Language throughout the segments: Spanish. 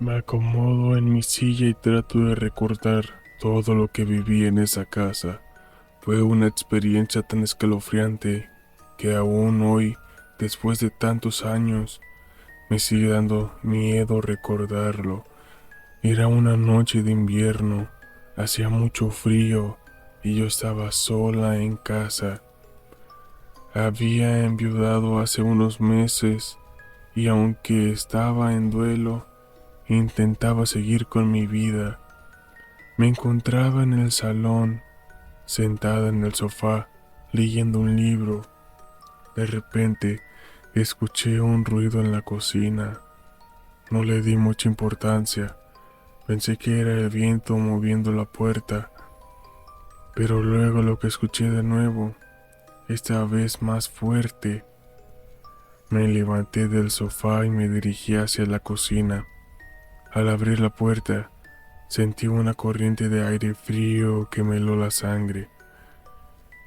Me acomodo en mi silla y trato de recordar todo lo que viví en esa casa. Fue una experiencia tan escalofriante que aún hoy, después de tantos años, me sigue dando miedo recordarlo. Era una noche de invierno, hacía mucho frío y yo estaba sola en casa. Había enviudado hace unos meses y aunque estaba en duelo, intentaba seguir con mi vida. Me encontraba en el salón, sentada en el sofá, leyendo un libro. De repente, escuché un ruido en la cocina. No le di mucha importancia. Pensé que era el viento moviendo la puerta, pero luego lo que escuché de nuevo, esta vez más fuerte. Me levanté del sofá y me dirigí hacia la cocina. Al abrir la puerta, sentí una corriente de aire frío que me heló la sangre.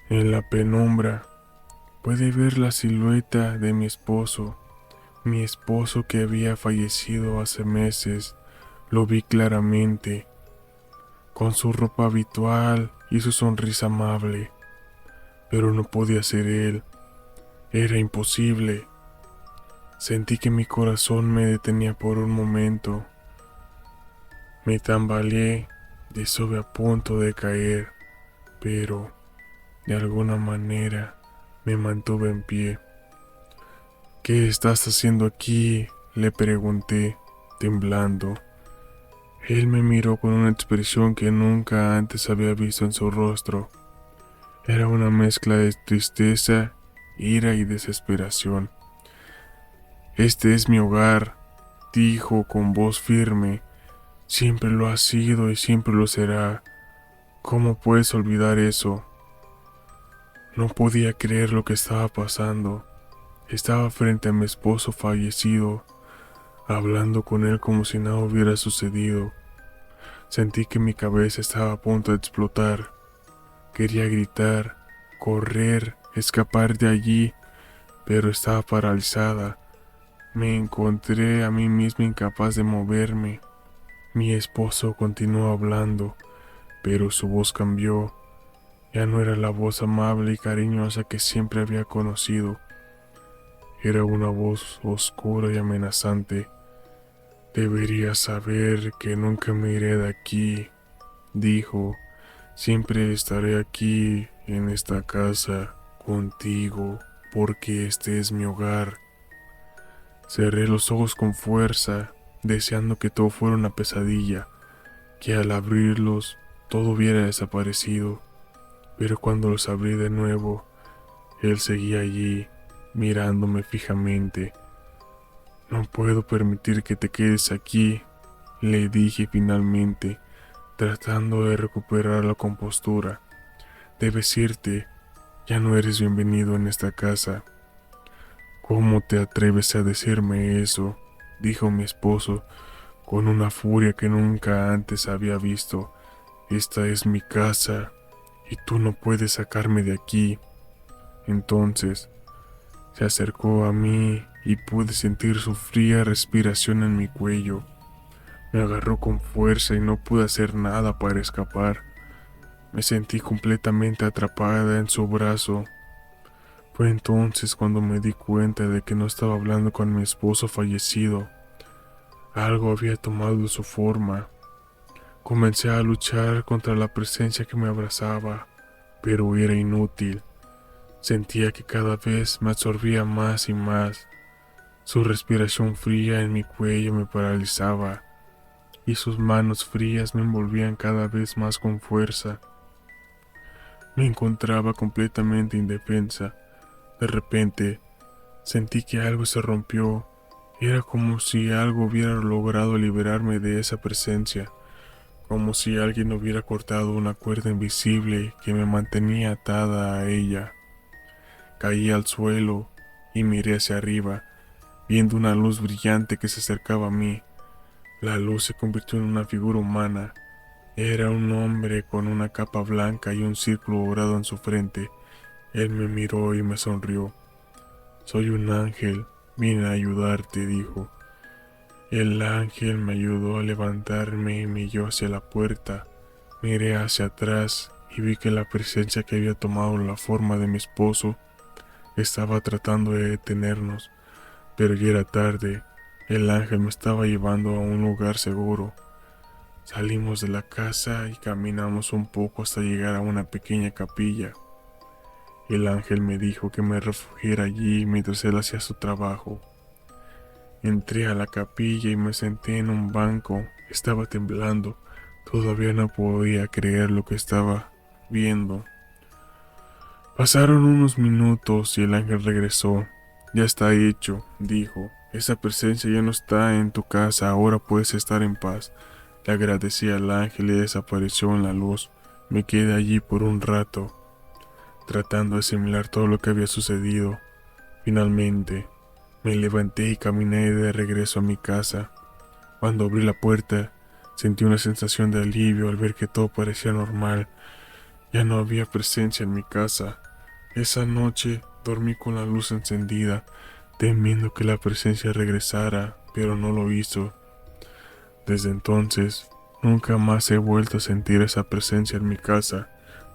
En la penumbra pude ver la silueta de mi esposo que había fallecido hace meses. Lo vi claramente, con su ropa habitual y su sonrisa amable, pero no podía ser él, era imposible. Sentí que mi corazón me detenía por un momento. Me tambaleé, estuve a punto de caer, pero de alguna manera me mantuve en pie. ¿Qué estás haciendo aquí?, le pregunté, temblando. Él me miró con una expresión que nunca antes había visto en su rostro. Era una mezcla de tristeza, ira y desesperación. Este es mi hogar, dijo con voz firme. Siempre lo ha sido y siempre lo será. ¿Cómo puedes olvidar eso? No podía creer lo que estaba pasando. Estaba frente a mi esposo fallecido, hablando con él como si nada hubiera sucedido. Sentí que mi cabeza estaba a punto de explotar. Quería gritar, correr, escapar de allí, pero estaba paralizada. Me encontré a mí misma incapaz de moverme. Mi esposo continuó hablando, pero su voz cambió. Ya no era la voz amable y cariñosa que siempre había conocido. Era una voz oscura y amenazante. Deberías saber que nunca me iré de aquí, dijo. Siempre estaré aquí en esta casa contigo, porque este es mi hogar. Cerré los ojos con fuerza, deseando que todo fuera una pesadilla, que al abrirlos todo hubiera desaparecido. Pero cuando los abrí de nuevo, él seguía allí, mirándome fijamente. No puedo permitir que te quedes aquí, le dije finalmente, tratando de recuperar la compostura. Debes irte, ya no eres bienvenido en esta casa. ¿Cómo te atreves a decirme eso?, dijo mi esposo, con una furia que nunca antes había visto. Esta es mi casa, y tú no puedes sacarme de aquí. Entonces, se acercó a mí y pude sentir su fría respiración en mi cuello. Me agarró con fuerza y no pude hacer nada para escapar. Me sentí completamente atrapada en su brazo. Fue entonces cuando me di cuenta de que no estaba hablando con mi esposo fallecido. Algo había tomado su forma. Comencé a luchar contra la presencia que me abrazaba, pero era inútil. Sentía que cada vez me absorbía más y más. Su respiración fría en mi cuello me paralizaba, y sus manos frías me envolvían cada vez más con fuerza. Me encontraba completamente indefensa. De repente, sentí que algo se rompió. Era como si algo hubiera logrado liberarme de esa presencia, como si alguien hubiera cortado una cuerda invisible que me mantenía atada a ella. Caí al suelo y miré hacia arriba, viendo una luz brillante que se acercaba a mí. La luz se convirtió en una figura humana. Era un hombre con una capa blanca y un círculo dorado en su frente. Él me miró y me sonrió. Soy un ángel, vine a ayudarte, dijo. El ángel me ayudó a levantarme y me guió hacia la puerta. Miré hacia atrás y vi que la presencia que había tomado la forma de mi esposo estaba tratando de detenernos, pero ya era tarde. El ángel me estaba llevando a un lugar seguro. Salimos de la casa y caminamos un poco hasta llegar a una pequeña capilla. El ángel me dijo que me refugiara allí mientras él hacía su trabajo. Entré a la capilla y me senté en un banco. Estaba temblando. Todavía no podía creer lo que estaba viendo. Pasaron unos minutos y el ángel regresó. Ya está hecho, dijo. Esa presencia ya no está en tu casa, ahora puedes estar en paz. Le agradecí al ángel y desapareció en la luz. Me quedé allí por un rato, tratando de asimilar todo lo que había sucedido. Finalmente, me levanté y caminé de regreso a mi casa. Cuando abrí la puerta, sentí una sensación de alivio al ver que todo parecía normal. Ya no había presencia en mi casa. Esa noche dormí con la luz encendida, temiendo que la presencia regresara, pero no lo hizo. Desde entonces, nunca más he vuelto a sentir esa presencia en mi casa,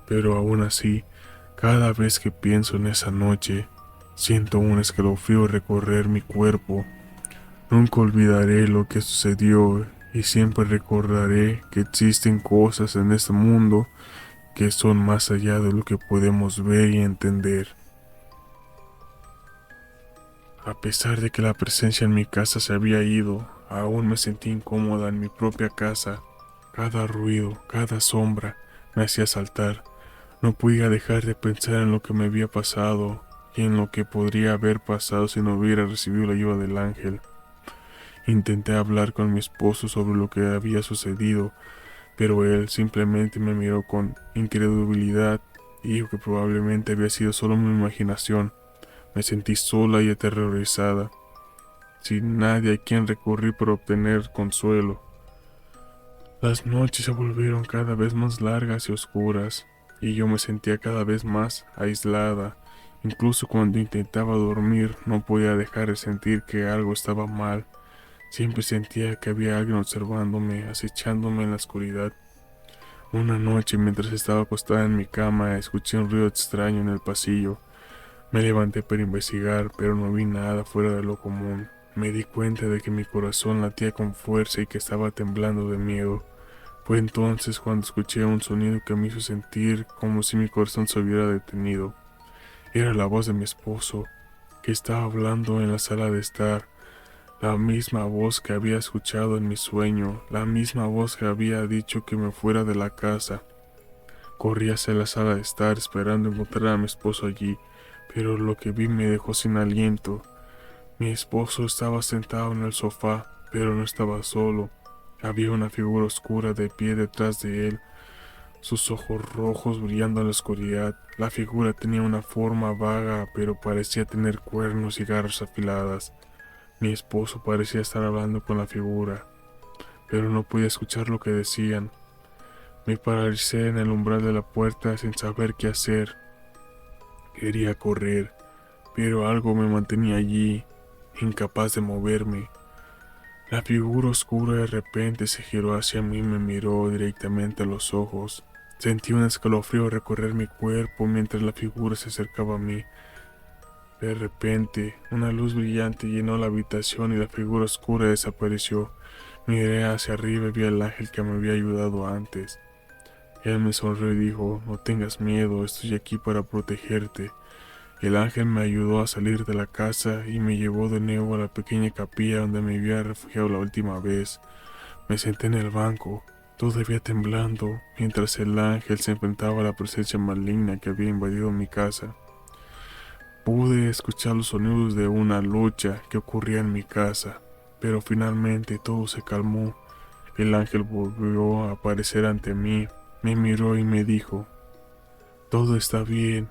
pero aún así, cada vez que pienso en esa noche, siento un escalofrío recorrer mi cuerpo. Nunca olvidaré lo que sucedió y siempre recordaré que existen cosas en este mundo que son más allá de lo que podemos ver y entender. A pesar de que la presencia en mi casa se había ido, aún me sentí incómoda en mi propia casa. Cada ruido, cada sombra me hacía saltar. No podía dejar de pensar en lo que me había pasado y en lo que podría haber pasado si no hubiera recibido la ayuda del ángel. Intenté hablar con mi esposo sobre lo que había sucedido, pero él simplemente me miró con incredulidad y dijo que probablemente había sido solo mi imaginación. Me sentí sola y aterrorizada, sin nadie a quien recurrir para obtener consuelo. Las noches se volvieron cada vez más largas y oscuras, y yo me sentía cada vez más aislada. Incluso cuando intentaba dormir, no podía dejar de sentir que algo estaba mal. Siempre sentía que había alguien observándome, acechándome en la oscuridad. Una noche, mientras estaba acostada en mi cama, escuché un ruido extraño en el pasillo. Me levanté para investigar, pero no vi nada fuera de lo común. Me di cuenta de que mi corazón latía con fuerza y que estaba temblando de miedo. Fue entonces cuando escuché un sonido que me hizo sentir como si mi corazón se hubiera detenido. Era la voz de mi esposo, que estaba hablando en la sala de estar. La misma voz que había escuchado en mi sueño, la misma voz que había dicho que me fuera de la casa. Corrí hacia la sala de estar esperando encontrar a mi esposo allí, pero lo que vi me dejó sin aliento. Mi esposo estaba sentado en el sofá, pero no estaba solo. Había una figura oscura de pie detrás de él, sus ojos rojos brillando en la oscuridad. La figura tenía una forma vaga, pero parecía tener cuernos y garras afiladas. Mi esposo parecía estar hablando con la figura, pero no podía escuchar lo que decían. Me paralicé en el umbral de la puerta sin saber qué hacer. Quería correr, pero algo me mantenía allí, incapaz de moverme. La figura oscura de repente se giró hacia mí y me miró directamente a los ojos. Sentí un escalofrío recorrer mi cuerpo mientras la figura se acercaba a mí. De repente, una luz brillante llenó la habitación y la figura oscura desapareció. Miré hacia arriba y vi al ángel que me había ayudado antes. Él me sonrió y dijo: "No tengas miedo, estoy aquí para protegerte". El ángel me ayudó a salir de la casa y me llevó de nuevo a la pequeña capilla donde me había refugiado la última vez. Me senté en el banco, todavía temblando, mientras el ángel se enfrentaba a la presencia maligna que había invadido mi casa. Pude escuchar los sonidos de una lucha que ocurría en mi casa, pero finalmente todo se calmó. El ángel volvió a aparecer ante mí, me miró y me dijo: "Todo está bien,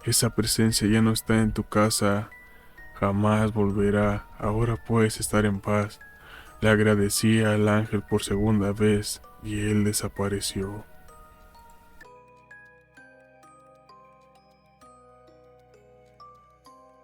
esa presencia ya no está en tu casa, jamás volverá, ahora puedes estar en paz". Le agradecí al ángel por segunda vez y él desapareció.